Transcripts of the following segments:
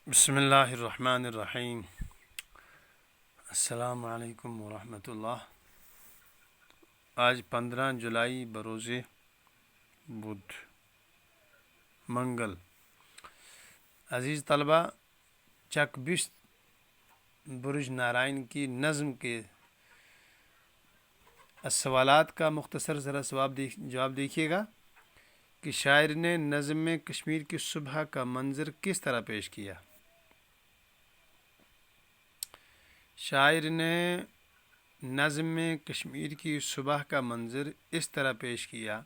بسم اللہ الرحمن الرحیم۔ السلام علیکم ورحمۃ اللہ۔ آج 15 جولائی بروز بدھ منگل۔ عزیز طلبہ، چک بشت برج نارائن کی نظم کے سوالات کا مختصر ذرا جواب دیکھیے گا کہ شاعر نے نظم میں کشمیر کی صبح کا منظر کس طرح پیش کیا۔ شاعر نے نظم میں کشمیر کی صبح کا منظر اس طرح پیش کیا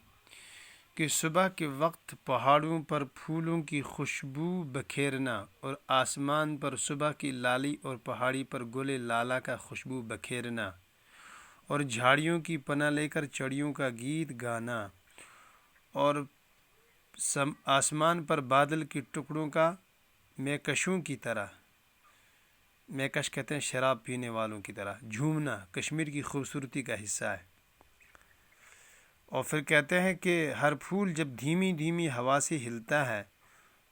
کہ صبح کے وقت پہاڑوں پر پھولوں کی خوشبو بکھیرنا اور آسمان پر صبح کی لالی اور پہاڑی پر گل لالا کا خوشبو بکھیرنا اور جھاڑیوں کی پناہ لے کر چڑیوں کا گیت گانا اور آسمان پر بادل کے ٹکڑوں کا میکشوں کی طرح، میکش کہتے ہیں شراب پینے والوں کی طرح، جھومنا کشمیر کی خوبصورتی کا حصہ ہے۔ اور پھر کہتے ہیں کہ ہر پھول جب دھیمی دھیمی ہوا سے ہلتا ہے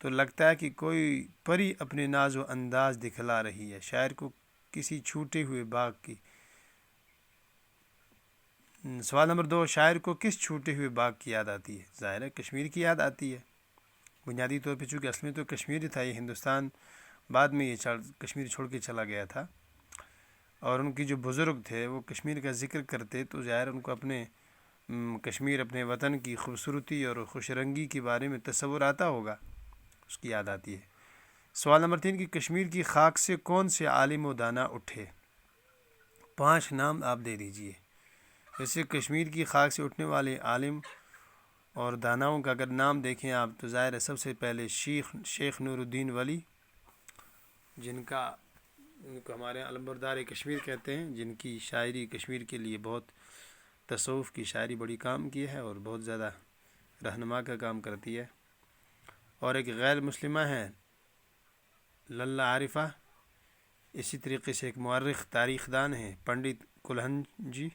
تو لگتا ہے کہ کوئی پری اپنے ناز و انداز دکھلا رہی ہے۔ شاعر کو کسی چھوٹے ہوئے باغ کی سوال نمبر 2، شاعر کو کس چھوٹے ہوئے باغ کی یاد آتی ہے؟ ظاہر ہے کشمیر کی یاد آتی ہے، بنیادی طور پہ، چونکہ اصل میں تو کشمیر ہی تھا، یہ ہندوستان بعد میں یہ کشمیر چھوڑ کے چلا گیا تھا، اور ان کی جو بزرگ تھے وہ کشمیر کا ذکر کرتے تو ظاہر ان کو اپنے کشمیر، اپنے وطن کی خوبصورتی اور خوش رنگی کے بارے میں تصور آتا ہوگا، اس کی یاد آتی ہے۔ سوال نمبر 3 کہ کشمیر کی خاک سے کون سے عالم و دانا اٹھے؟ 5 نام آپ دے دیجئے۔ ویسے کشمیر کی خاک سے اٹھنے والے عالم اور داناؤں کا اگر نام دیکھیں آپ تو ظاہر ہے سب سے پہلے شیخ نور الدین ولی، ان کو ہمارے علمبردار کشمیر کہتے ہیں، جن کی شاعری کشمیر کے لیے بہت تصوف کی شاعری بڑی کام کی ہے اور بہت زیادہ رہنما کا کام کرتی ہے۔ اور ایک غیر مسلمہ ہیں للہ عارفہ، اسی طریقے سے ایک مورخ تاریخ دان ہیں پنڈت کلہن جی،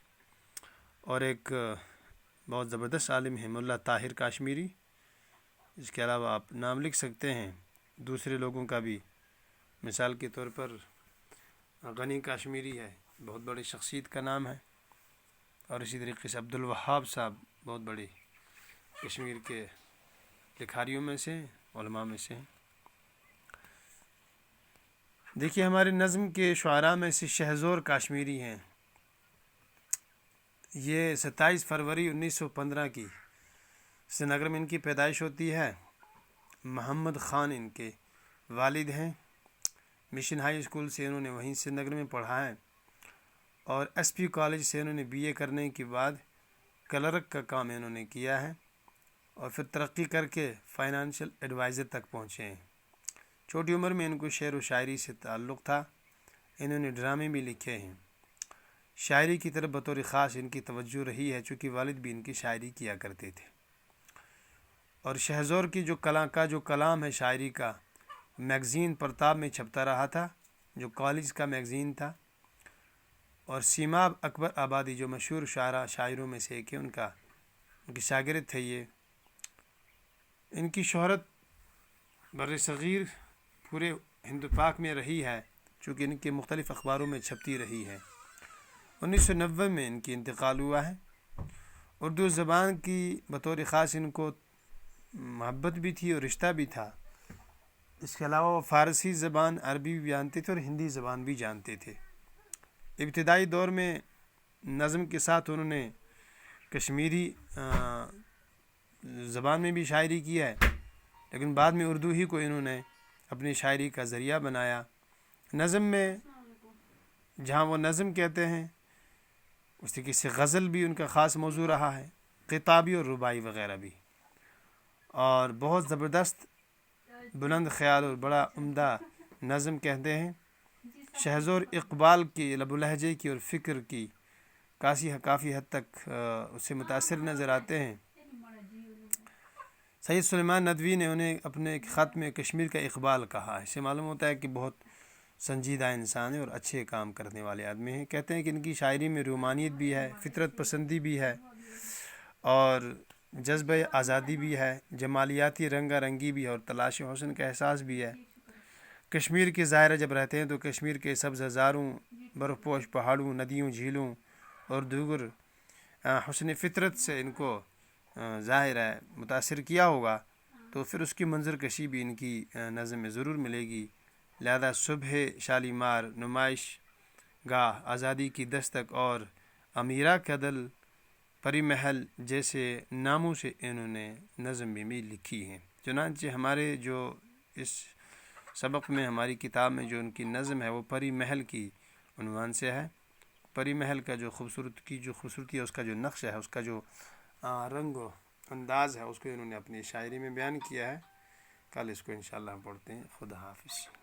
اور ایک بہت زبردست عالم ہیں ملا طاہر کاشمیری۔ اس کے علاوہ آپ نام لکھ سکتے ہیں دوسرے لوگوں کا بھی، مثال کے طور پر غنی کاشمیری ہے، بہت بڑی شخصیت کا نام ہے، اور اسی طریقے سے عبدالوہاب صاحب بہت بڑے کشمیر کے لکھاریوں میں سے، علماء میں سے ہیں۔ دیکھیے ہمارے نظم کے شعراء میں سے شہزور کاشمیری ہیں، یہ 27 فروری 1915 کی سری نگر میں ان کی پیدائش ہوتی ہے۔ محمد خان ان کے والد ہیں، مشن ہائی اسکول سے انہوں نے وہیں سری نگر میں پڑھا ہے، اور ایس پی کالج سے انہوں نے بی اے کرنے کے بعد کلرک کا کام انہوں نے کیا ہے، اور پھر ترقی کر کے فائنانشل ایڈوائزر تک پہنچے ہیں۔ چھوٹی عمر میں ان کو شعر و شاعری سے تعلق تھا، انہوں نے ڈرامے بھی لکھے ہیں۔ شاعری کی طرف بطور خاص ان کی توجہ رہی ہے، چونکہ والد بھی ان کی شاعری کیا کرتے تھے۔ اور شہزور کی جو کلام ہے شاعری کا، میگزین پرتاب میں چھپتا رہا تھا، جو کالج کا میگزین تھا، اور سیماب اکبر آبادی جو مشہور شاعروں میں سے ایک ہے، ان کے شاگرد تھے یہ۔ ان کی شہرت بر صغیر پورے ہند پاک میں رہی ہے، چونکہ ان کے مختلف اخباروں میں چھپتی رہی ہے۔ 1990 میں ان کی انتقال ہوا ہے۔ اردو زبان کی بطور خاص ان کو محبت بھی تھی اور رشتہ بھی تھا، اس کے علاوہ وہ فارسی زبان، عربی بھی جانتے تھے اور ہندی زبان بھی جانتے تھے۔ ابتدائی دور میں نظم کے ساتھ انہوں نے کشمیری زبان میں بھی شاعری کی ہے، لیکن بعد میں اردو ہی کو انہوں نے اپنی شاعری کا ذریعہ بنایا۔ نظم میں جہاں وہ نظم کہتے ہیں، اس طریقے سے غزل بھی ان کا خاص موضوع رہا ہے، خطابی اور رباعی وغیرہ بھی، اور بہت زبردست بلند خیال اور بڑا عمدہ نظم کہتے ہیں۔ شہزور اقبال کی لب و لہجے کی اور فکر کی کافی حد تک اس سے متاثر نظر آتے ہیں۔ سید سلیمان ندوی نے انہیں اپنے ایک خط میں کشمیر کا اقبال کہا ہے، اس سے معلوم ہوتا ہے کہ بہت سنجیدہ انسان ہے اور اچھے کام کرنے والے آدمی ہیں۔ کہتے ہیں کہ ان کی شاعری میں رومانیت بھی ہے، فطرت پسندی بھی ہے، اور جذبہ آزادی بھی ہے، جمالیاتی رنگا رنگی بھی ہے، اور تلاش حسن کا احساس بھی ہے۔ کشمیر کے ظاہرہ جب رہتے ہیں تو کشمیر کے سبز ہزاروں برف پوش پہاڑوں ندیوں جھیلوں اور دیگر حسن فطرت سے ان کو ظاہر ہے متاثر کیا ہوگا، تو پھر اس کی منظر کشی بھی ان کی نظم میں ضرور ملے گی۔ لہذا صبح شالیمار، نمائش گاہ، آزادی کی دستک اور امیرا کا دل، پری محل جیسے ناموں سے انہوں نے نظم بھی لکھی ہیں۔ چنانچہ ہمارے جو اس سبق میں ہماری کتاب میں جو ان کی نظم ہے وہ پری محل کی عنوان سے ہے۔ پری محل کا جو خوبصورتی ہے، اس کا جو نقش ہے، اس کا جو رنگ و انداز ہے، اس کو انہوں نے اپنی شاعری میں بیان کیا ہے۔ کل اس کو انشاءاللہ ہم پڑھتے ہیں۔ خدا حافظ۔